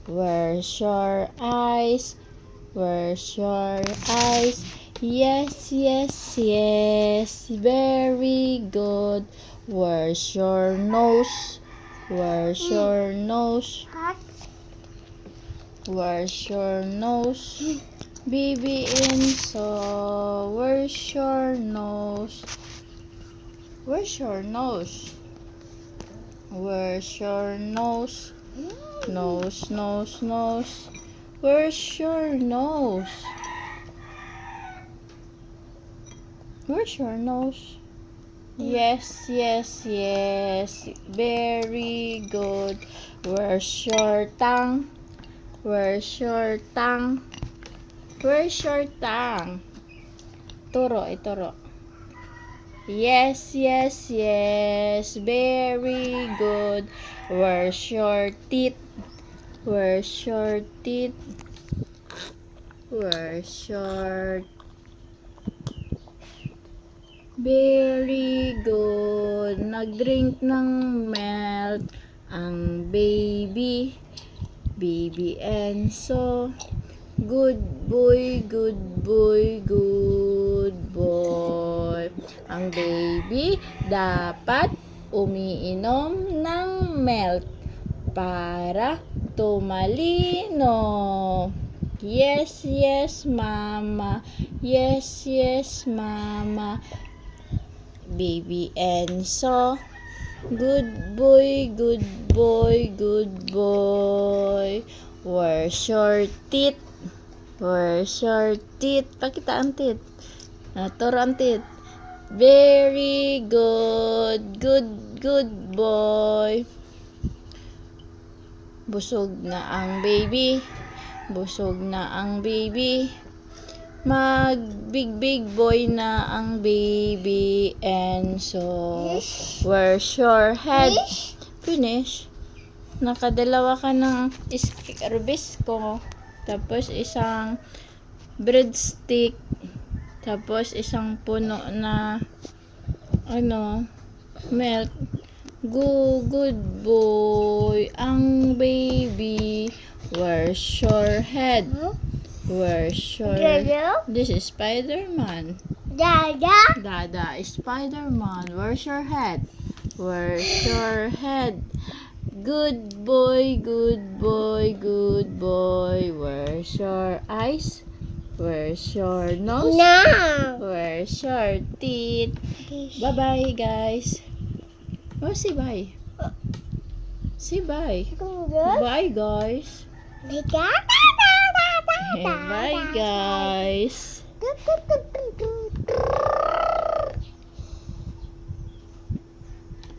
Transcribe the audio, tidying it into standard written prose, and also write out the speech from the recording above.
Where's your eyes? Where's your eyes? Yes, yes, yes. Very good. Where's your nose? Where's your nose? Where's your nose? Baby Enzo, where's your nose? Where's your nose? Where's your nose? Nose, nose, nose. Where's your nose? Where's your nose? Yes, yes, yes. Very good. Where's your tongue? Where's your tongue? Where's your tongue? Turo, ituro. Yes, yes, yes. Very good. Where's your teeth? Where's your teeth? Where's your... Very good. Nag-drink ng milk ang baby. Baby Enzo. Good boy, good boy, good boy. Ang baby dapat umiinom ng milk para tumalino. Yes, yes, mama. Yes, yes, mama. Baby Enzo. Good boy, good boy, good boy. Where's your teeth? Where's your teeth? Pakita ang teeth. Turo ang teeth. Very good. Good, good boy. Busog na ang baby. Busog na ang baby. Mag big boy na ang baby Enzo. Where's your head? Finish. Nakadalawa ka ng Rubisco. Tapos isang breadstick. Tapos isang puno na milk. Good boy. Ang baby. Where's your head? Where's your... This is Spider-Man. Dada is Spider-Man. Where's your head? Where's your head? Good boy, good boy, good boy. Where's your eyes? Where's your nose? Where's your teeth? Bye-bye, guys. Oh, say bye. Say bye. Bye, guys. Bye, guys.